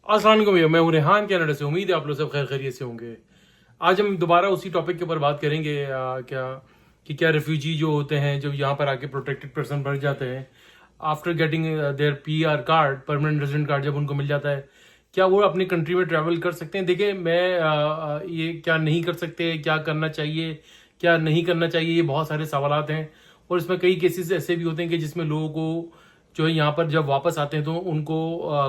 अस्सलाम वालेकुम भैया, मैं हूं रेहान कनाडा से। उम्मीद है आप लोग सब खैर खैरियत से होंगे। आज हम दोबारा उसी टॉपिक के ऊपर बात करेंगे क्या रेफ्यूजी जो होते हैं, जो यहाँ पर आके प्रोटेक्टेड पर्सन बन जाते हैं after getting their PR card, permanent resident card जब उनको मिल जाता है, क्या वो अपनी कंट्री में ट्रैवल कर सकते हैं। देखिए, मैं ये क्या नहीं कर सकते, क्या करना चाहिए, क्या नहीं करना चाहिए, ये बहुत सारे सवालात हैं। और इसमें कई केसेस ऐसे भी होते हैं कि जिसमें लोगों को जो है यहाँ पर जब वापस आते हैं तो उनको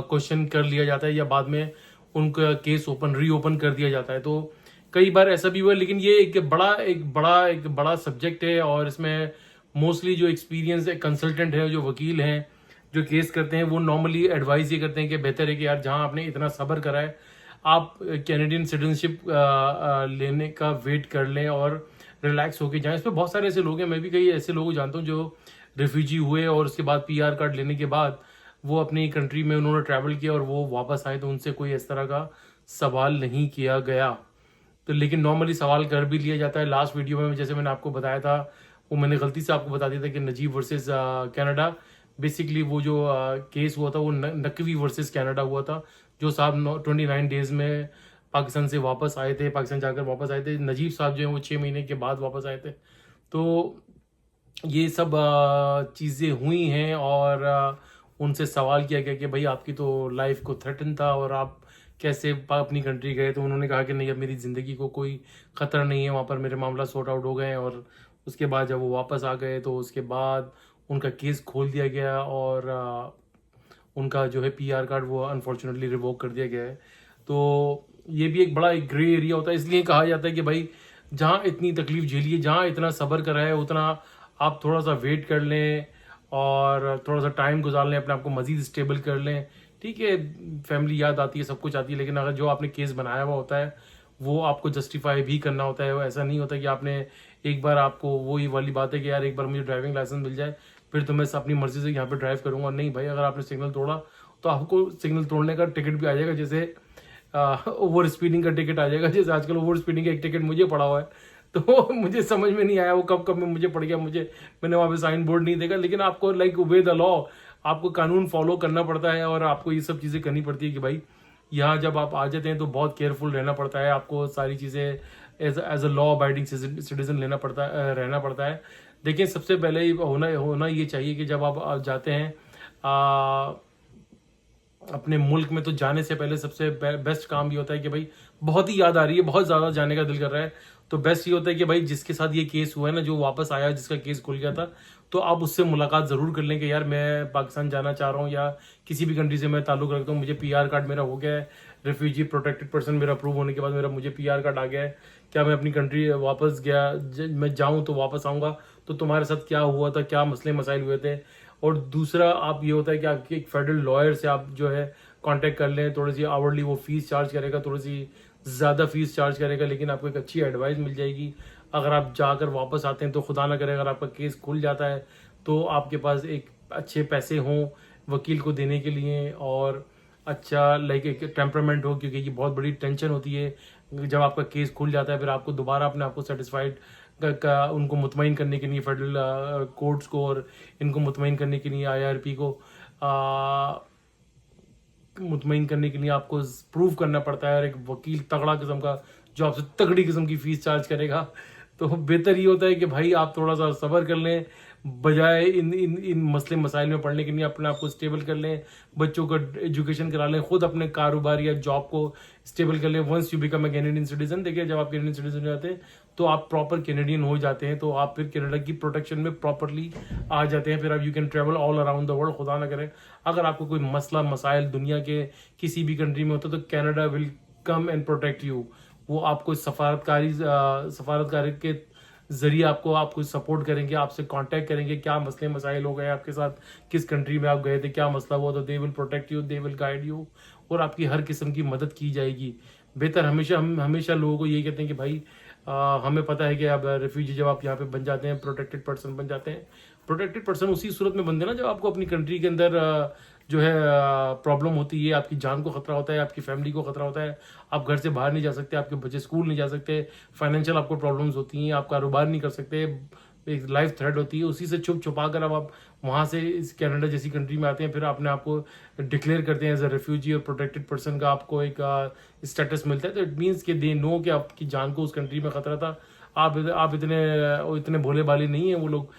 क्वेश्चन कर लिया जाता है या बाद में उनका केस रीओपन कर दिया जाता है। तो कई बार ऐसा भी हुआ है, लेकिन ये एक बड़ा सब्जेक्ट है और इसमें मोस्टली जो एक्सपीरियंस है कंसल्टेंट है, जो वकील हैं, जो केस करते हैं, वो नॉर्मली एडवाइस ये करते हैं कि बेहतर है कि यार जहाँ आपने इतना सब्र करा है, आप कैनेडियन सिटीजनशिप लेने का वेट कर लें और रिलैक्स होके जाएं। इसमें बहुत सारे ऐसे लोग हैं, मैं भी कई ऐसे लोगों को जानता हूँ जो रिफ्यूजी हुए और उसके बाद पीआर कार्ड लेने के बाद वो अपनी कंट्री में उन्होंने ट्रैवल किया और वो वापस आए तो उनसे कोई इस तरह का सवाल नहीं किया गया। तो लेकिन नॉर्मली सवाल कर भी लिया जाता है। लास्ट वीडियो में जैसे मैंने आपको बताया था, वो मैंने गलती से आपको बता दिया था कि नजीब वर्सेस कनाडा, बेसिकली वो जो केस हुआ था वो नकवी वर्सेस कनाडा हुआ था। जो साहब 29 डेज में पाकिस्तान से वापस आए थे, पाकिस्तान जाकर वापस आए थे। नजीब साहब जो है वो 6 महीने के बाद वापस आए थे। तो ये सब चीज़ें हुई हैं और उनसे सवाल किया गया कि भाई आपकी तो लाइफ को थ्रेटन था और आप कैसे अपनी कंट्री गए। तो उन्होंने कहा कि नहीं, अब मेरी ज़िंदगी को कोई ख़तरा नहीं है, वहाँ पर मेरे मामला सॉर्ट आउट हो गए हैं। और उसके बाद जब वो वापस आ गए तो उसके बाद उनका केस खोल दिया गया और उनका जो है पीआर कार्ड वो अनफॉर्चुनेटली रिवोक कर दिया गया है। तो ये भी एक ग्रे एरिया होता है। इसलिए कहा जाता है कि भाई जहाँ इतनी तकलीफ झेलिए, जहाँ इतना सब्र करा है, उतना आप थोड़ा सा वेट कर लें और थोड़ा सा टाइम गुजार लें, अपने आप को मज़ीद स्टेबल कर लें। ठीक है, फैमिली याद आती है, सब कुछ आती है, लेकिन अगर जो आपने केस बनाया हुआ होता है वो आपको जस्टिफाई भी करना होता है। वो ऐसा नहीं होता कि आपने एक बार, आपको वही वाली बात है कि यार एक बार मुझे ड्राइविंग लाइसेंस मिल जाए फिर तो मैं अपनी मर्जी से यहाँ पे ड्राइव करूंगा। नहीं भाई, अगर आपने सिग्नल तोड़ा तो आपको सिग्नल तोड़ने का टिकट भी आ जाएगा। जैसे ओवर स्पीडिंग का टिकट आ जाएगा। जैसे आजकल ओवर स्पीडिंग का एक टिकट मुझे पड़ा हुआ है, तो मुझे समझ में नहीं आया वो कब कब में मुझे पड़ गया। मैंने वहाँ पे साइन बोर्ड नहीं देखा। लेकिन आपको लाइक वे द लॉ, आपको कानून फॉलो करना पड़ता है और आपको ये सब चीज़ें करनी पड़ती है कि भाई यहाँ जब आप आ जाते हैं तो बहुत केयरफुल रहना पड़ता है। आपको सारी चीज़ें as a law abiding citizen रहना पड़ता है। देखिए, सबसे पहले होना होना ये चाहिए कि जब आप जाते हैं अपने मुल्क में, तो जाने से पहले सबसे बेस्ट काम ये होता है कि भाई बहुत ही याद आ रही है, बहुत ज़्यादा जाने का दिल कर रहा है, तो बेस्ट ये होता है कि भाई जिसके साथ ये केस हुआ है ना, जो वापस आया, जिसका केस खुल गया था, तो आप उससे मुलाकात ज़रूर कर लें कि यार मैं पाकिस्तान जाना चाह रहा हूँ या किसी भी कंट्री से मैं ताल्लुक़ रखता हूँ, मुझे पीआर कार्ड मेरा हो गया है, रेफ्यूजी प्रोटेक्टेड पर्सन मेरा अप्रूव होने के बाद मुझे पीआर कार्ड आ गया है, क्या मैं अपनी कंट्री वापस मैं जाऊँ तो वापस आऊँगा, तो तुम्हारे साथ क्या हुआ था, क्या मसले मसाइल हुए थे। और दूसरा आप ये होता है कि आपके एक फेडरल लॉयर से आप जो है कांटेक्ट कर लें। थोड़ी सी आवरली वो फीस चार्ज करेगा, थोड़ी सी ज़्यादा फीस चार्ज करेगा, लेकिन आपको एक अच्छी एडवाइस मिल जाएगी। अगर आप जाकर वापस आते हैं तो खुदा ना करे अगर आपका केस खुल जाता है तो आपके पास एक अच्छे पैसे हों वकील को देने के लिए और अच्छा लाइक एक टेम्परामेंट हो, क्योंकि ये बहुत बड़ी टेंशन होती है जब आपका केस खुल जाता है। फिर आपको दोबारा अपने आप को सेटिस्फाइड का उनको मुतमईन करने के लिए फेडरल कोर्ट्स को और इनको मुतमईन करने के लिए आईआरपी को मुतमईन करने के लिए आपको प्रूव करना पड़ता है। और एक वकील तगड़ा किस्म का जो आपसे तगड़ी किस्म की फीस चार्ज करेगा, तो बेहतर ये होता है कि भाई आप थोड़ा सा सब्र कर लें, बजाय इन इन इन मसले मसाइल में पढ़ने के लिए अपने आप को स्टेबल कर लें, बच्चों को एजुकेशन करा लें, खुद अपने कारोबार या जॉब को स्टेबल कर लें। Once you become a Canadian citizen, देखिए जब आप कैनेडियन सिटीजन हो जाते हैं तो आप प्रॉपर कैनेडियन हो जाते हैं, तो आप फिर कनाडा की प्रोटेक्शन में प्रॉपरली आ जाते हैं। फिर आप you can travel all around the world. खुदा ना करें अगर आपको कोई मसला मसाइल दुनिया के किसी भी कंट्री में होता तो Canada will come and protect you. वो आपको सफारतकारी के जरिए आपको सपोर्ट करेंगे, आपसे कांटेक्ट करेंगे, क्या मसले मसाइल हो गए आपके साथ, किस कंट्री में आप गए थे, क्या मसला हुआ, तो they will protect you, they will guide you और आपकी हर किस्म की मदद की जाएगी। बेहतर हम हमेशा लोगों को यही कहते हैं कि भाई हमें पता है कि अब रेफ्यूजी जब आप यहाँ पे बन जाते हैं, प्रोटेक्टेड पर्सन बन जाते हैं। प्रोटेक्टेड पर्सन उसी सूरत में बनते हैं ना जब आपको अपनी कंट्री के अंदर जो है प्रॉब्लम होती है, आपकी जान को खतरा होता है, आपकी फैमिली को खतरा होता है, आप घर से बाहर नहीं जा सकते, आपके बच्चे स्कूल नहीं जा सकते, फाइनेंशियल आपको प्रॉब्लम्स होती हैं, आप कारोबार नहीं कर सकते, एक लाइफ थ्रेट होती है, उसी से छुप छुपा कर अब आप वहाँ से इस कनाडा जैसी कंट्री में आते हैं, फिर अपने आप को डिक्लेयर करते हैं एज अ रेफ्यूजी और प्रोटेक्टेड पर्सन का आपको एक स्टेटस मिलता है। तो इट मीन्स कि दे नो कि आपकी जान को उस कंट्री में खतरा था। आप इतने भोले भाले नहीं हैं वो लोग।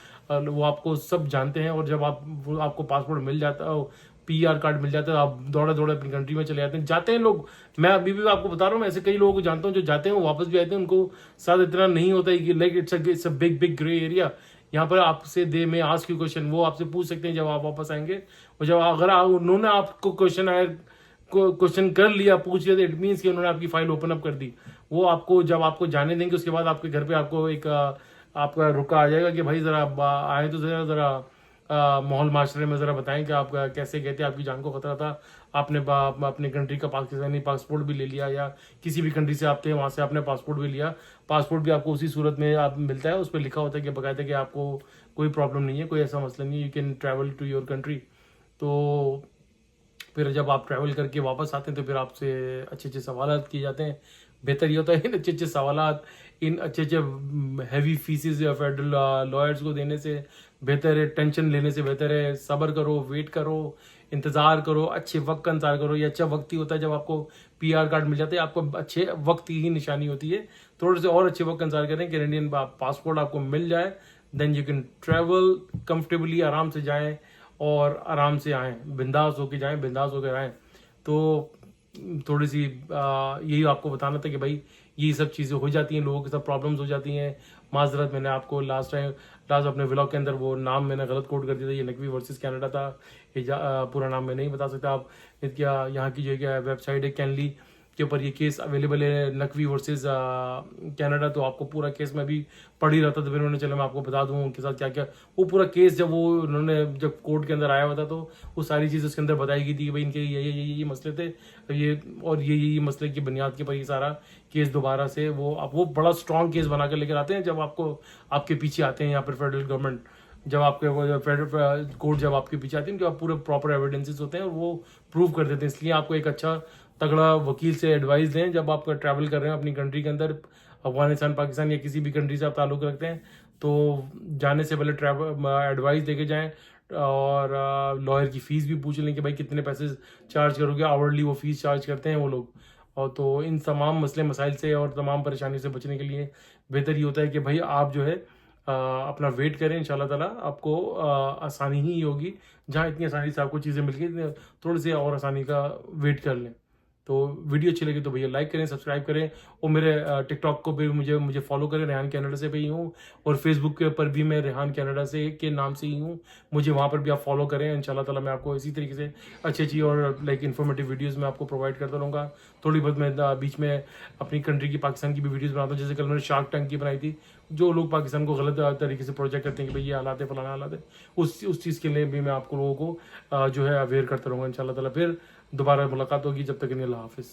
वो आपको सब जानते हैं, और जब आपको पासपोर्ट मिल जाता है, पीआर कार्ड मिल जाता है, आप दौड़े दौड़े अपनी कंट्री में चले जाते हैं लोग। मैं अभी भी आपको बता रहा हूँ, ऐसे कई लोगों को जानता हूँ जो जाते हैं वो वापस भी आते हैं, उनको साथ इतना नहीं होता है कि like it's a big big grey area. यहाँ पर आपसे दे में आस्क यू क्वेश्चन, वो आपसे पूछ सकते हैं जब आप वापस आएंगे। और जब अगर उन्होंने आपको क्वेश्चन कर लिया, पूछ लिया, तो इट मीन्स कि उन्होंने आपकी फाइल ओपन अप कर दी। वो आपको जब आपको जाने देंगे, उसके बाद आपके घर पे आपको एक आपका रुका आ जाएगा कि भाई जरा आए तो जरा माहौल माशरे में ज़रा बताएं कि आप कैसे गए थे, आपकी जान को खतरा था, आपने अपने कंट्री का पाकिस्तानी पासपोर्ट भी ले लिया, या किसी भी कंट्री से आप थे वहाँ से आपने पासपोर्ट भी लिया। पासपोर्ट भी आपको उसी सूरत में आप मिलता है, उस पर लिखा होता है कि बाकायदा कि आपको कोई प्रॉब्लम नहीं है, कोई ऐसा मसला नहीं है, you can travel to your country. तो फिर जब आप ट्रैवल करके वापस आते हैं तो फिर आपसे अच्छे अच्छे सवाल किए जाते हैं। बेहतर ये होता है इन अच्छे अच्छे सवाल, इन अच्छे अच्छे हैवी फीसेस या फेडरल लॉयर्स को देने से बेहतर है, टेंशन लेने से बेहतर है सब्र करो, वेट करो, इंतज़ार करो, अच्छे वक्त का इंतजार करो। ये अच्छा वक्त ही होता है जब आपको पीआर कार्ड मिल जाता है, आपको अच्छे वक्त की ही निशानी होती है। थोड़े से और अच्छे वक्त का इंतजार करें, कैनेडियन पासपोर्ट आपको मिल जाए, then you can travel comfortably, आराम से जाएं और आराम से आएँ, बिंदास होके जाएं, बिंदास होकर आएँ। तो थोड़ी सी यही आपको बताना था कि भाई ये सब चीज़ें हो जाती हैं, लोगों के साथ प्रॉब्लम्स हो जाती हैं। माजरत, मैंने आपको लास्ट अपने व्लॉग के अंदर वो नाम मैंने गलत कोड कर दिया था, ये नकवी वर्सेस कनाडा था। पूरा नाम मैं नहीं बता सकता। आप क्या यहाँ की जो क्या वेबसाइट है कैनली के ऊपर ये केस अवेलेबल है, नकवी वर्सेस कनाडा। तो आपको पूरा केस मैं भी पढ़ ही रहा था, तो फिर उन्होंने चलो मैं आपको बता दूँ उनके साथ क्या क्या वो पूरा केस जब वो उन्होंने जब कोर्ट के अंदर आया हुआ था, तो वो सारी चीज़ उसके अंदर बताई गई थी कि भाई इनके ये मसले थे, ये और ये मसले की बुनियाद के पर ये सारा केस दोबारा से वो बड़ा स्ट्रॉन्ग केस बना कर लेकर आते हैं जब आपके पीछे आते हैं यहाँ पर फेडरल गवर्नमेंट। जब आपके फेडरल कोर्ट जब आपके पीछे आती है, उनके पूरे प्रॉपर एविडेंसेस होते हैं और वो प्रूव कर देते हैं। इसलिए आपको एक अच्छा तगड़ा वकील से एडवाइस दें जब आप ट्रैवल कर रहे हैं अपनी कंट्री के अंदर, अफगानिस्तान, पाकिस्तान या किसी भी कंट्री से आप ताल्लुक़ रखते हैं, तो जाने से पहले एडवाइस देके जाएं। और लॉयर की फ़ीस भी पूछ लें कि भाई कितने पैसे चार्ज करोगे, आवरली वो फ़ीस चार्ज करते हैं वो लोग। और तो इन तमाम मसले मसाइल से और तमाम परेशानी से बचने के लिए बेहतर ये होता है कि भाई आप जो है अपना वेट करें। इंशाल्लाह ताला आपको आसानी ही होगी। जहाँ इतनी आसानी से आपको चीज़ें मिल गई, थोड़ी सी और आसानी का वेट कर लें। तो वीडियो अच्छी लगी तो भैया लाइक करें, सब्सक्राइब करें, और मेरे टिकटॉक को भी मुझे फॉलो करें, रेहान कनाडा से पे ही हूँ, और फेसबुक के ऊपर भी मैं रेहान कनाडा से के नाम से ही हूँ, मुझे वहाँ पर भी आप फॉलो करें। इंशाल्लाह ताला मैं आपको इसी तरीके से अच्छी और लाइक इन्फॉर्मेटिव वीडियोज़ मैं आपको प्रोवाइड करता रहूँगा। थोड़ी बहुत मैं बीच में अपनी कंट्री की, पाकिस्तान की भी वीडियोज़ बनाता हूँ। जैसे कल मैंने शार्क टैंक की बनाई थी, जो लोग पाकिस्तान को गलत तरीके से प्रोजेक्ट करते हैं कि भाई ये हालात है, फलाना हालात है, उस चीज़ के लिए भी मैं आपको लोगों को जो है अवेयर करता रहूँगा। इंशाल्लाह ताला फिर दोबारा मुलाकात होगी, जब तक के लिए अल्लाह हाफिज़।